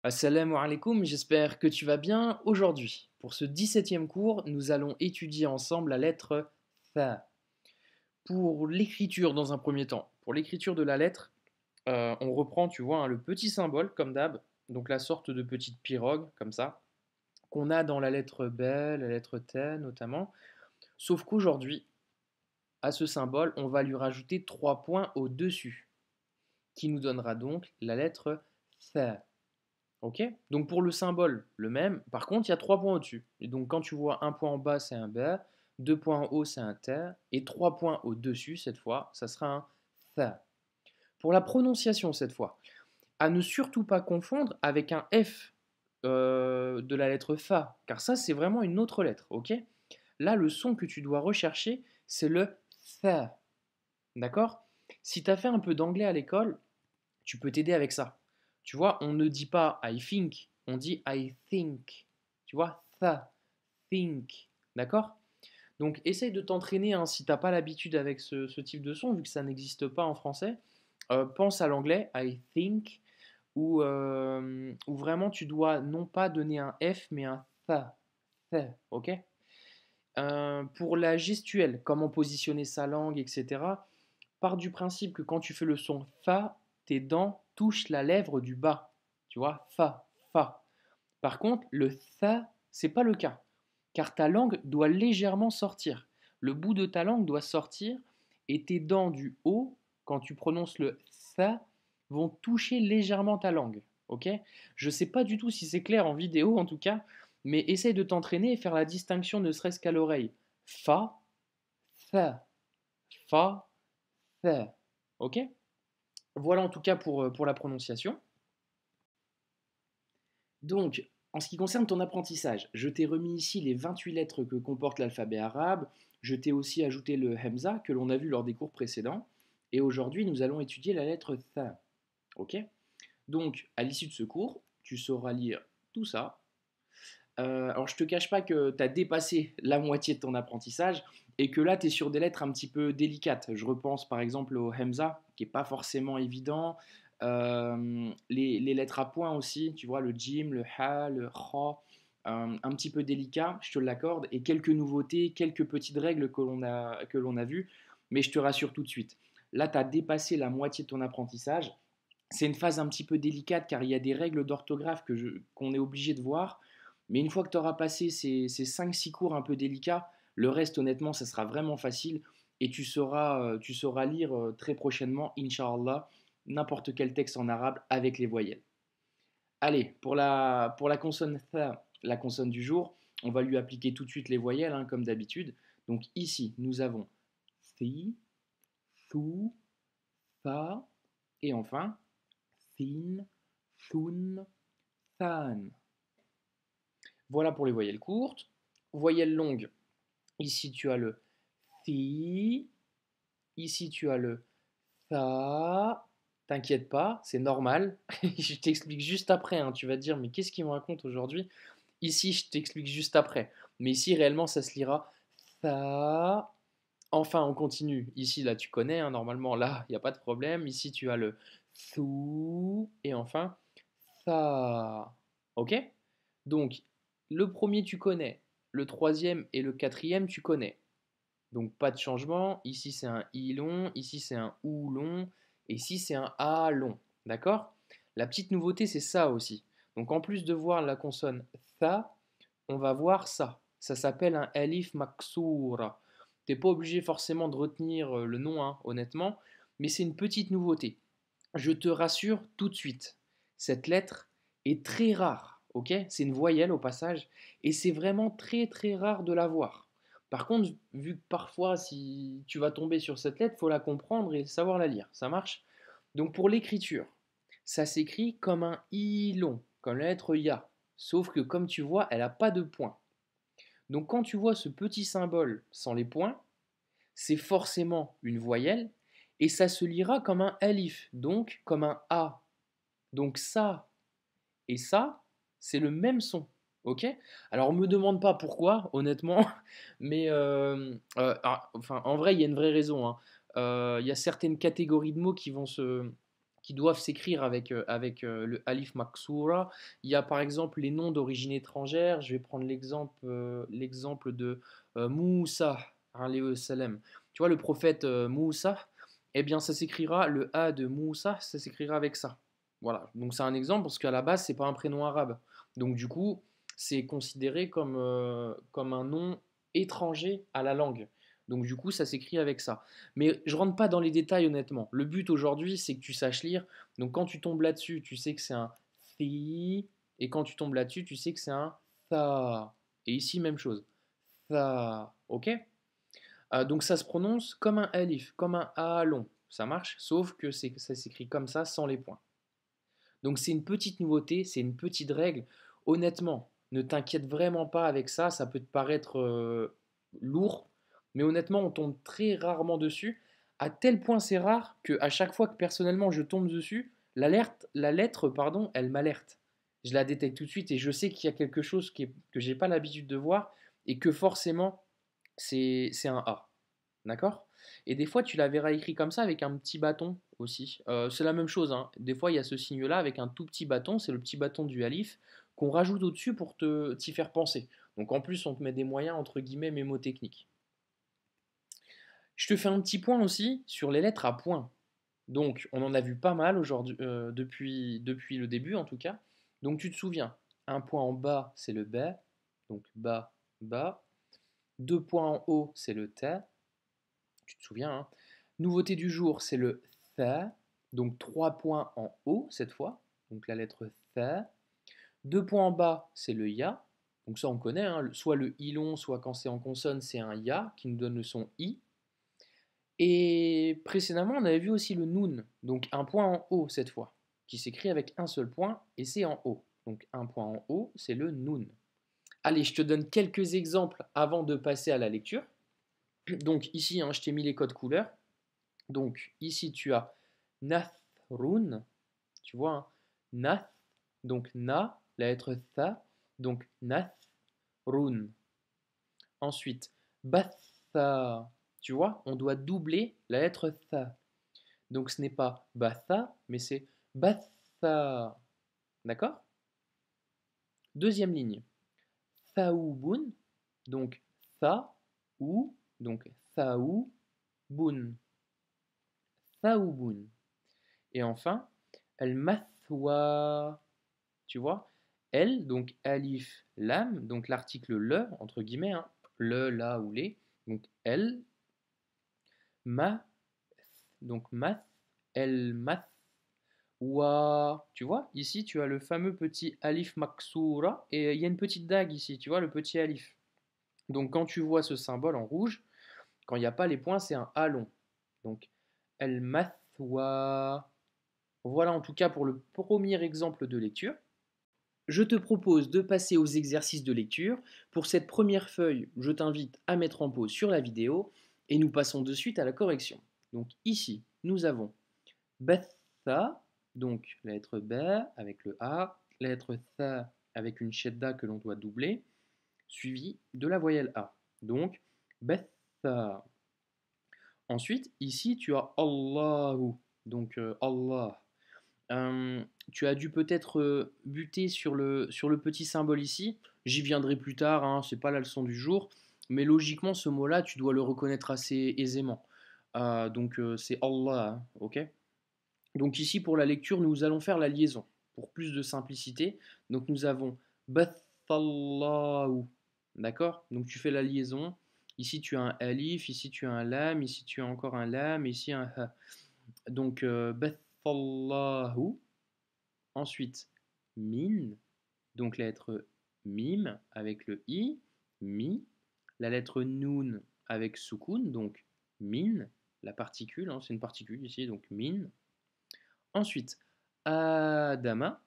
Assalamu alaikum, j'espère que tu vas bien. Aujourd'hui, pour ce 17e cours, nous allons étudier ensemble la lettre Tha. Pour l'écriture dans un premier temps, pour l'écriture de la lettre, on reprend, tu vois, hein, le petit symbole comme d'hab, donc la sorte de petite pirogue comme ça, qu'on a dans la lettre B, la lettre T notamment. Sauf qu'aujourd'hui, à ce symbole, on va lui rajouter 3 points au-dessus, qui nous donnera donc la lettre Tha. Ok. Donc pour le symbole, le même. Par contre, il y a 3 points au-dessus. Et donc quand tu vois un point en bas, c'est un B, 2 points en haut, c'est un T, et 3 points au-dessus, cette fois, ça sera un Tha. Pour la prononciation, cette fois, à ne surtout pas confondre avec un F de la lettre Fa, car ça, c'est vraiment une autre lettre. Ok. Là, le son que tu dois rechercher, c'est le Tha. D'accord. Si tu as fait un peu d'anglais à l'école, tu peux t'aider avec ça. Tu vois, on ne dit pas I think, on dit I think. Tu vois, think. D'accord. Donc, essaye de t'entraîner hein, si tu n'as pas l'habitude avec ce type de son, vu que ça n'existe pas en français. Pense à l'anglais, I think, où vraiment tu dois non pas donner un F, mais un ok. Pour la gestuelle, comment positionner sa langue, etc., part du principe que quand tu fais le son fa, tes dents touchent la lèvre du bas. Tu vois, fa. Par contre, le tha, c'est pas le cas, car ta langue doit légèrement sortir. Le bout de ta langue doit sortir et tes dents du haut, quand tu prononces le tha, vont toucher légèrement ta langue. Ok. Je sais pas du tout si c'est clair en vidéo en tout cas, mais essaye de t'entraîner et faire la distinction ne serait-ce qu'à l'oreille. Fa, tha, fa, tha. Ok. Voilà en tout cas pour la prononciation. Donc, en ce qui concerne ton apprentissage, je t'ai remis ici les 28 lettres que comporte l'alphabet arabe. Je t'ai aussi ajouté le Hamza que l'on a vu lors des cours précédents. Et aujourd'hui, nous allons étudier la lettre Tha. Ok. Donc, à l'issue de ce cours, tu sauras lire tout ça. Alors, je te cache pas que tu as dépassé la moitié de ton apprentissage et que là, tu es sur des lettres un petit peu délicates. Je repense par exemple au Hamza, qui n'est pas forcément évident. Les lettres à points aussi, tu vois, le Jim, le Ha, le Kha, un petit peu délicat, je te l'accorde, et quelques nouveautés, quelques petites règles que l'on a vues, mais je te rassure tout de suite. Là, tu as dépassé la moitié de ton apprentissage. C'est une phase un petit peu délicate car il y a des règles d'orthographe qu'on est obligé de voir. Mais une fois que tu auras passé ces 5-6 cours un peu délicats, le reste, honnêtement, ça sera vraiment facile et tu sauras lire très prochainement, Inch'Allah, n'importe quel texte en arabe avec les voyelles. Allez, pour la consonne tha, la consonne du jour, on va lui appliquer tout de suite les voyelles, hein, comme d'habitude. Donc ici, nous avons thi, thu, tha, et enfin thin, thun, than. Voilà pour les voyelles courtes. Voyelles longues, ici tu as le thi, ici tu as le tha. T'inquiète pas, c'est normal. Je t'explique juste après, hein. Tu vas te dire, mais qu'est-ce qu'il me raconte aujourd'hui? Ici, je t'explique juste après. Mais ici, réellement, ça se lira tha. Enfin, on continue. Ici, là, tu connais, hein, normalement, là, il n'y a pas de problème. Ici, tu as le thou. Et enfin, tha. Ok. Donc, le premier, tu connais. Le troisième et le quatrième, tu connais. Donc, pas de changement. Ici, c'est un i long. Ici, c'est un ou long. Et ici, c'est un a long. D'accord. La petite nouveauté, c'est ça aussi. Donc, en plus de voir la consonne tha, on va voir ça. Ça s'appelle un alif maksoura. T'es pas obligé forcément de retenir le nom, hein, honnêtement, mais c'est une petite nouveauté. Je te rassure tout de suite, cette lettre est très rare, ok. C'est une voyelle au passage, et c'est vraiment très très rare de la voir. Par contre, vu que parfois, si tu vas tomber sur cette lettre, il faut la comprendre et savoir la lire. Ça marche? Donc pour l'écriture, ça s'écrit comme un i long, comme la lettre ya. Sauf que comme tu vois, elle n'a pas de point. Donc quand tu vois ce petit symbole sans les points, c'est forcément une voyelle et ça se lira comme un alif, donc comme un A. Donc ça et ça, c'est le même son. Ok. Alors, on me demande pas pourquoi, honnêtement, mais enfin, en vrai, il y a une vraie raison, hein. Il y a certaines catégories de mots qui qui doivent s'écrire le alif maksura. Il y a par exemple les noms d'origine étrangère. Je vais prendre l'exemple de Moussa, alayhi salam. Tu vois, le prophète Moussa, eh bien, ça s'écrira, le A de Moussa, ça s'écrira avec ça. Voilà, donc c'est un exemple parce qu'à la base, c'est pas un prénom arabe. Donc du coup, c'est considéré comme un nom étranger à la langue. Donc du coup, ça s'écrit avec ça. Mais je rentre pas dans les détails honnêtement. Le but aujourd'hui, c'est que tu saches lire. Donc quand tu tombes là-dessus, tu sais que c'est un thi. Et quand tu tombes là-dessus, tu sais que c'est un tha. Et ici, même chose. Tha. Ok. Donc ça se prononce comme un alif, comme un a long. Ça marche, sauf que ça s'écrit comme ça, sans les points. Donc c'est une petite nouveauté, c'est une petite règle. Honnêtement, ne t'inquiète vraiment pas avec ça, ça peut te paraître lourd, mais honnêtement, on tombe très rarement dessus. À tel point c'est rare que à chaque fois que personnellement je tombe dessus, la lettre, pardon, elle m'alerte. Je la détecte tout de suite et je sais qu'il y a quelque chose que j'ai pas l'habitude de voir et que forcément c'est un A. D'accord? Et des fois, tu la verras écrit comme ça avec un petit bâton aussi. C'est la même chose, hein. Des fois, il y a ce signe-là avec un tout petit bâton, c'est le petit bâton du alif qu'on rajoute au-dessus pour t'y faire penser. Donc en plus, on te met des moyens entre guillemets mémotechniques. Je te fais un petit point aussi sur les lettres à points. Donc, on en a vu pas mal aujourd'hui, depuis le début en tout cas. Donc, tu te souviens, un point en bas, c'est le B, donc bas, bas. Deux points en haut, c'est le T. Tu te souviens, hein. Nouveauté du jour, c'est le tha, donc 3 points en haut cette fois, donc la lettre tha. 2 points en bas, c'est le ya, donc ça on connaît, hein, soit le i long, soit quand c'est en consonne, c'est un ya qui nous donne le son i. Et précédemment, on avait vu aussi le nun, donc un point en haut cette fois, qui s'écrit avec un seul point et c'est en haut. Donc un point en haut, c'est le nun. Allez, je te donne quelques exemples avant de passer à la lecture. Donc ici, hein, je t'ai mis les codes couleurs. Donc ici tu as nathrun, tu vois, hein, nath, donc na, la lettre tha, donc nathrun. Ensuite, batha, tu vois, on doit doubler la lettre tha. Donc ce n'est pas batha, mais c'est batha. D'accord? Deuxième ligne, thaoubun, donc tha ou, donc thaoubun. Thaoubun. Et enfin, al-mathwa, tu vois, elle, donc alif, lam, donc l'article le, entre guillemets, hein, le, la ou les, donc elle, ma, donc math, el, math, wa, tu vois, ici tu as le fameux petit alif maksura, et il y a une petite dague ici, tu vois, le petit alif. Donc quand tu vois ce symbole en rouge, quand il n'y a pas les points, c'est un A long. Donc, el, mathwa. Voilà en tout cas pour le premier exemple de lecture. Je te propose de passer aux exercices de lecture. Pour cette première feuille, je t'invite à mettre en pause sur la vidéo et nous passons de suite à la correction. Donc ici, nous avons Betha, donc la lettre B avec le A, la lettre Tha avec une shedda que l'on doit doubler, suivie de la voyelle A. Donc Betha. Ensuite, ici, tu as Allahu, donc Allah. Tu as dû peut-être buter sur le petit symbole ici. J'y viendrai plus tard, hein, c'est pas la leçon du jour. Mais logiquement, ce mot-là, tu dois le reconnaître assez aisément. C'est Allah, hein, ok? Donc ici, pour la lecture, nous allons faire la liaison, pour plus de simplicité. Donc nous avons Bathallahu, d'accord? Donc tu fais la liaison. Ici, tu as un alif, ici, tu as un lam, ici, tu as encore un lam, ici, un ha. Donc, Bathallahu. Ensuite, min, donc la lettre mim avec le i, mi, la lettre nun avec soukoun, donc min, la particule, hein, c'est une particule ici, donc min. Ensuite, adama,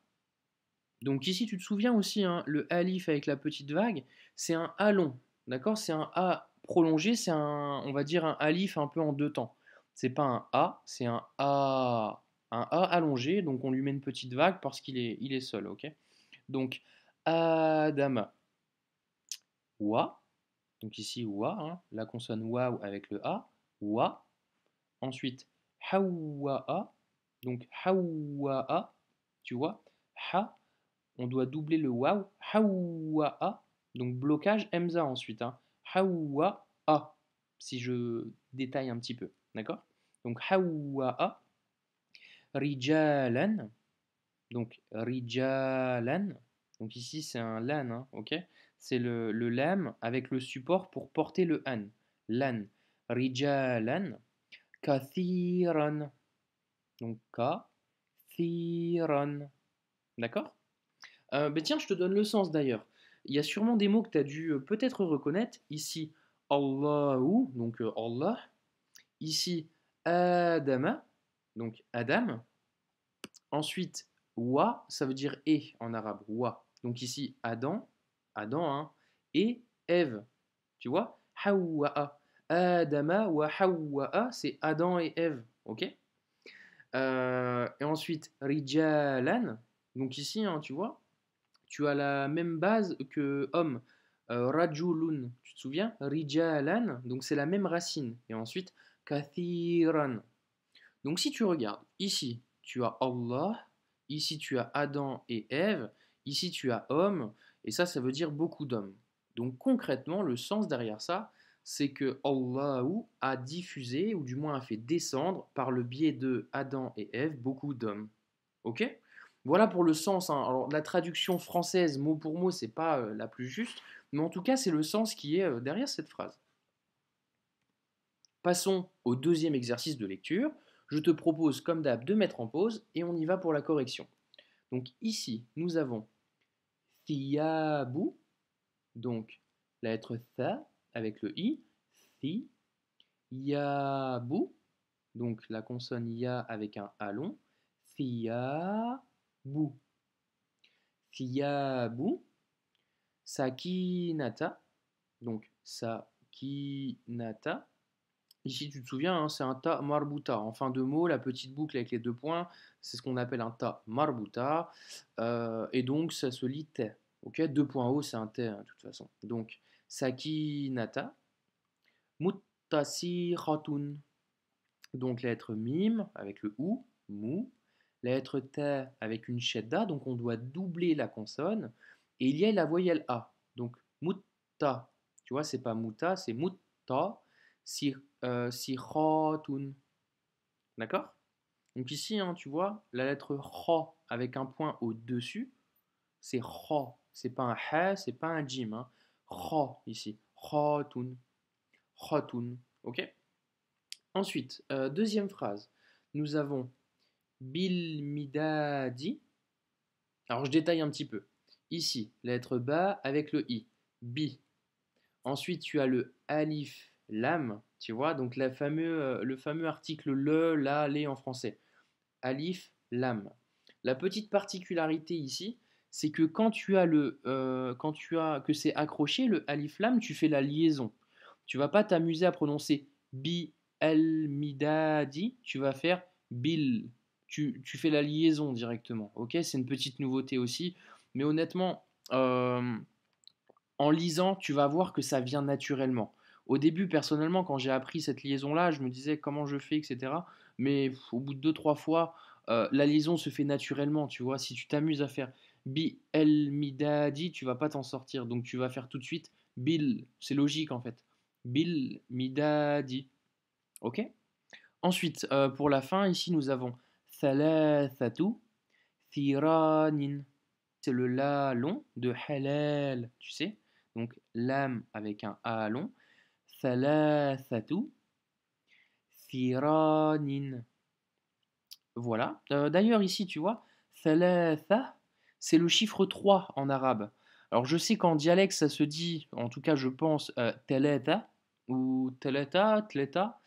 donc ici tu te souviens aussi, hein, le alif avec la petite vague, c'est un a long, d'accord? C'est un a prolongé, c'est on va dire un alif un peu en deux temps. C'est pas un a, c'est un a allongé, donc on lui met une petite vague parce il est seul, ok? Donc Adama, wa, donc ici wa, hein, la consonne wa avec le a, wa. Ensuite Hawa'a, Donc hawa'a, tu vois, ha, on doit doubler le waw, hawa'a, donc blocage hamza ensuite, hein. Hawa'a, si je détaille un petit peu, d'accord? Donc hawa'a, rijalan, donc rijalan, donc ici c'est un lan, hein, ok? C'est le lam avec le support pour porter le an, lan, rijalan, kathiran, donc kathiran, d'accord? Ben tiens, je te donne le sens d'ailleurs. Il y a sûrement des mots que tu as dû peut-être reconnaître. Ici, Allahu, donc Allah. Ici, Adama, donc Adam. Ensuite, wa, ça veut dire et en arabe, wa. Donc ici, Adam, Adam, hein, et Ève. Tu vois? Hawa'a. Adama wa Hawa'a, c'est Adam et Ève. Ok? Et ensuite, Rijalan. Donc ici, hein, tu vois, tu as la même base que homme. Rajulun, tu te souviens? Rijalan, donc c'est la même racine. Et ensuite, kathiran. Donc si tu regardes, ici tu as Allah, ici tu as Adam et Ève, ici tu as homme, et ça veut dire beaucoup d'hommes. Donc concrètement, le sens derrière ça, c'est que Allahu a diffusé, ou du moins a fait descendre, par le biais de Adam et Ève, beaucoup d'hommes. Ok? Voilà pour le sens, hein. Alors la traduction française, mot pour mot, c'est pas la plus juste, mais en tout cas c'est le sens qui est derrière cette phrase. Passons au deuxième exercice de lecture. Je te propose, comme d'hab, de mettre en pause et on y va pour la correction. Donc ici, nous avons thiyabu, donc la lettre tha avec le i, thi, yabu, donc la consonne ya avec un a long, thiyabu, thiyabu, sakinata, donc sakinata. Ici, tu te souviens, hein, c'est un ta marbuta. En fin de mot, la petite boucle avec les deux points, c'est ce qu'on appelle un ta marbuta. Et donc, ça se lit te. Ok, deux points haut, c'est un te, hein, de toute façon. Donc, sakinata, muttasiratun. Donc, la lettre mim avec le ou, mou. La lettre te avec une shedda, donc on doit doubler la consonne. Et il y a la voyelle a. Donc, mutta. Tu vois, c'est pas muta, c'est mutta. Siratun. D'accord? Donc ici, hein, tu vois, la lettre Ra avec un point au-dessus, c'est Ra. C'est pas un Ha, c'est pas un Jim. Hein. Ra ici. Ratun. Ratun. Ok? Ensuite, deuxième phrase. Nous avons Bil Midadi. Alors je détaille un petit peu. Ici, la lettre Ba avec le I. Bi. Ensuite, tu as le alif lam, tu vois, donc le fameux article le, la, les en français. Alif lam. La petite particularité ici, c'est que quand tu as que c'est accroché le alif lam, tu fais la liaison. Tu vas pas t'amuser à prononcer bi el midadi, tu vas faire bil. Tu fais la liaison directement. Ok, c'est une petite nouveauté aussi, mais honnêtement. En lisant, tu vas voir que ça vient naturellement. Au début, personnellement, quand j'ai appris cette liaison-là, je me disais comment je fais, etc. Mais au bout de deux, trois fois, la liaison se fait naturellement, tu vois. Si tu t'amuses à faire bi el midadi, tu vas pas t'en sortir. Donc tu vas faire tout de suite bil. C'est logique en fait. Bil midadi. Ok. Ensuite, pour la fin, ici nous avons thalathatu thiranin. C'est le la long de halal, tu sais. Donc lam avec un a long. Thalathatu thiranin. Voilà. D'ailleurs ici, tu vois, thalatha, c'est le chiffre 3 en arabe. Alors je sais qu'en dialecte ça se dit, en tout cas je pense, thalatha ou thalatha, tleta.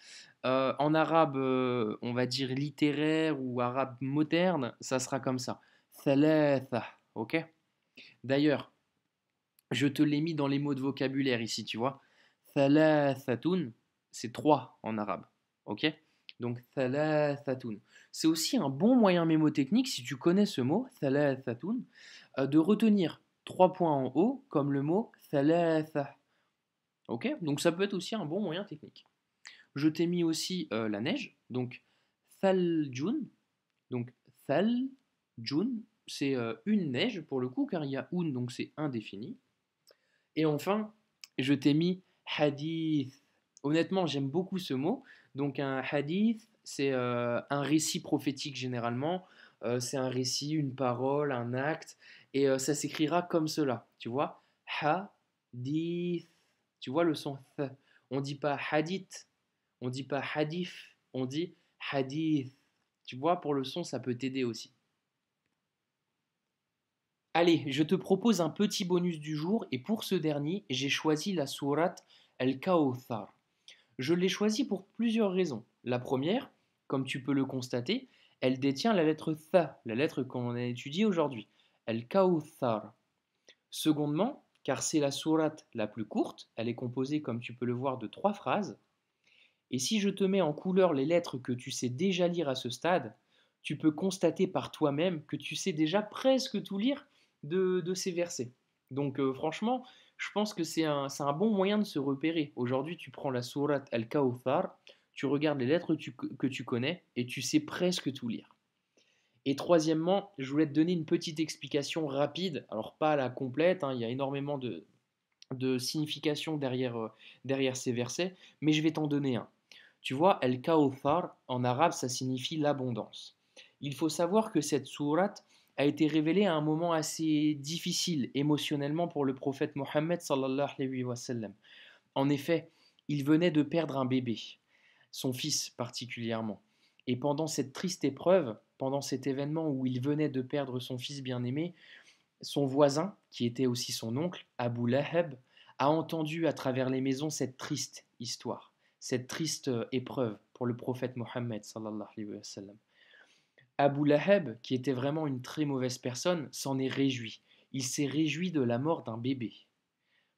En arabe, on va dire littéraire ou arabe moderne, ça sera comme ça. Thalatha, ok? D'ailleurs, je te l'ai mis dans les mots de vocabulaire ici, tu vois. Thalathatun, c'est trois en arabe. Ok? Donc, thalathatun. C'est aussi un bon moyen mémotechnique, si tu connais ce mot, thalathatun, de retenir trois points en haut, comme le mot thalatha. Ok? Donc, ça peut être aussi un bon moyen technique. Je t'ai mis aussi la neige, donc thaljun, Donc, thal, jun, c'est une neige pour le coup, car il y a un, donc c'est indéfini. Et enfin, je t'ai mis hadith. Honnêtement, j'aime beaucoup ce mot. Donc, un hadith, c'est un récit prophétique généralement. C'est un récit, une parole, un acte. Et ça s'écrira comme cela. Tu vois? Hadith. Tu vois le son th. On dit pas hadith. On dit pas hadith. On dit hadith. Tu vois, pour le son, ça peut t'aider aussi. Allez, je te propose un petit bonus du jour et pour ce dernier, j'ai choisi la sourate Al-Kawthar. Je l'ai choisie pour plusieurs raisons. La première, comme tu peux le constater, elle détient la lettre Tha, la lettre qu'on a étudiée aujourd'hui. Al-Kawthar. Secondement, car c'est la sourate la plus courte, elle est composée, comme tu peux le voir, de 3 phrases. Et si je te mets en couleur les lettres que tu sais déjà lire à ce stade, tu peux constater par toi-même que tu sais déjà presque tout lire de ces versets. Donc franchement, je pense que c'est un bon moyen de se repérer. Aujourd'hui, tu prends la sourate Al-Kawthar, tu regardes les lettres que tu connais et tu sais presque tout lire. Et troisièmement, je voulais te donner une petite explication rapide, alors pas la complète, hein, il y a énormément de signification derrière ces versets, mais je vais t'en donner un. Tu vois, El-Kawthar, en arabe, ça signifie l'abondance. Il faut savoir que cette sourate a été révélée à un moment assez difficile émotionnellement pour le prophète Mohammed sallallahu alayhi wa sallam. En effet, il venait de perdre un bébé, son fils particulièrement. Et pendant cette triste épreuve, pendant cet événement où il venait de perdre son fils bien-aimé, son voisin, qui était aussi son oncle, Abu Lahab, a entendu à travers les maisons cette triste histoire, cette triste épreuve pour le prophète Mohammed sallallahu alayhi wa sallam. Abu Lahab, qui était vraiment une très mauvaise personne, s'en est réjoui. Il s'est réjoui de la mort d'un bébé,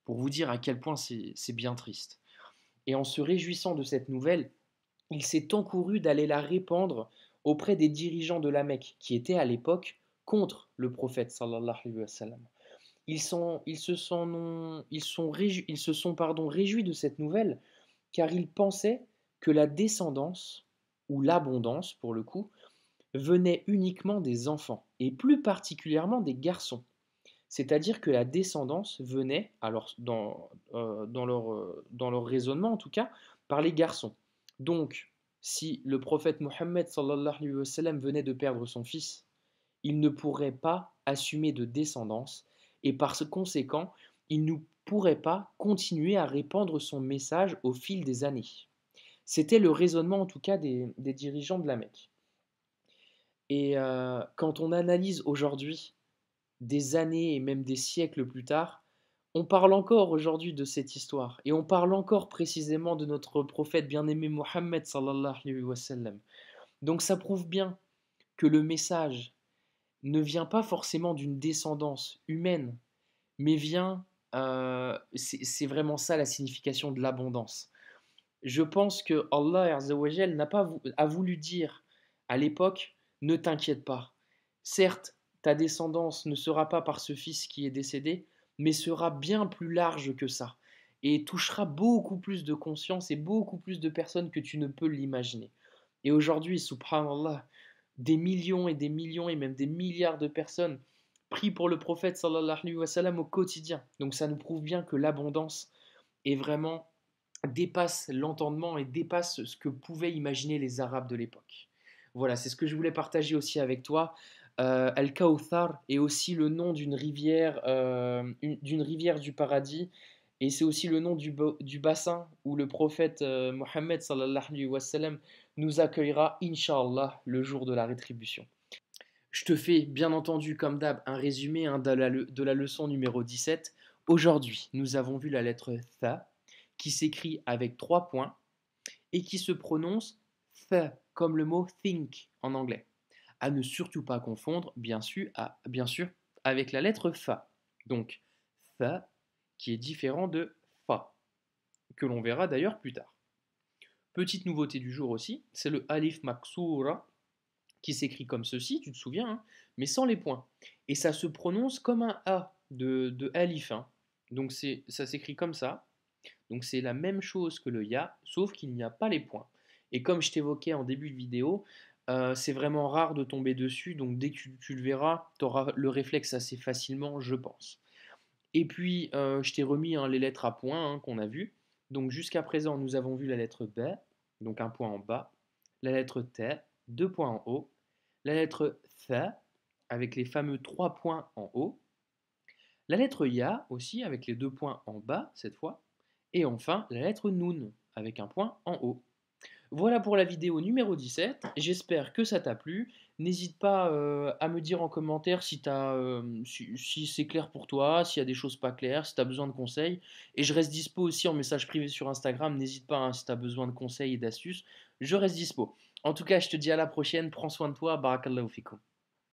pour vous dire à quel point c'est bien triste. Et en se réjouissant de cette nouvelle, il s'est encouru d'aller la répandre auprès des dirigeants de la Mecque, qui étaient à l'époque contre le prophète sallallahu alayhi wa sallam. Ils se sont réjouis de cette nouvelle car ils pensaient que la descendance, ou l'abondance pour le coup, venait uniquement des enfants, et plus particulièrement des garçons. C'est-à-dire que la descendance venait, alors dans leur raisonnement en tout cas, par les garçons. Donc, si le prophète Mohammed sallallahu alayhi wa sallam venait de perdre son fils, il ne pourrait pas assumer de descendance et par ce conséquent, il ne pourrait pas continuer à répandre son message au fil des années. C'était le raisonnement en tout cas des dirigeants de la Mecque. Et quand on analyse aujourd'hui, des années et même des siècles plus tard, on parle encore aujourd'hui de cette histoire et on parle encore précisément de notre prophète bien-aimé Mohammed sallallahu alayhi wa sallam. Donc ça prouve bien que le message ne vient pas forcément d'une descendance humaine, mais vient, c'est vraiment ça la signification de l'abondance. Je pense que Allah Azza wa Jal n'a pas a voulu dire à l'époque, ne t'inquiète pas. Certes, ta descendance ne sera pas par ce fils qui est décédé, mais sera bien plus large que ça, et touchera beaucoup plus de conscience et beaucoup plus de personnes que tu ne peux l'imaginer. Et aujourd'hui, subhanallah, des millions et des millions et même des milliards de personnes prient pour le prophète sallallahu alayhi wa sallam au quotidien. Donc ça nous prouve bien que l'abondance est vraiment dépasse l'entendement et dépasse ce que pouvaient imaginer les Arabes de l'époque. Voilà, c'est ce que je voulais partager aussi avec toi. Al-Kawthar est aussi le nom d'une rivière du paradis, et c'est aussi le nom du bassin où le prophète Mohammed sallallahu alayhi wa sallam nous accueillera, Inch'Allah, le jour de la rétribution. Je te fais, bien entendu, comme d'hab, un résumé de la leçon numéro 17. Aujourd'hui, nous avons vu la lettre Tha, qui s'écrit avec 3 points et qui se prononce th, comme le mot think en anglais. À ne surtout pas confondre, bien sûr, avec la lettre Fa. Donc, Tha, qui est différent de Fa, que l'on verra d'ailleurs plus tard. Petite nouveauté du jour aussi, c'est le Alif Maksura, qui s'écrit comme ceci, tu te souviens, hein, mais sans les points. Et ça se prononce comme un A de Alif. Hein. Donc ça s'écrit comme ça. Donc c'est la même chose que le Ya, sauf qu'il n'y a pas les points. Et comme je t'évoquais en début de vidéo, C'est vraiment rare de tomber dessus, donc dès que tu le verras, tu auras le réflexe assez facilement, je pense. Et puis, je t'ai remis hein, les lettres à points hein, qu'on a vues. Donc jusqu'à présent, nous avons vu la lettre B, donc un point en bas, la lettre T, deux points en haut, la lettre Th, avec les fameux trois points en haut, la lettre Ya aussi, avec les deux points en bas cette fois, et enfin la lettre Nun, avec un point en haut. Voilà pour la vidéo numéro 17. J'espère que ça t'a plu. N'hésite pas à me dire en commentaire si c'est clair pour toi, s'il y a des choses pas claires, si tu as besoin de conseils. Et je reste dispo aussi en message privé sur Instagram. N'hésite pas hein, si tu as besoin de conseils et d'astuces. Je reste dispo. En tout cas, je te dis à la prochaine. Prends soin de toi. Barakallahu fikum.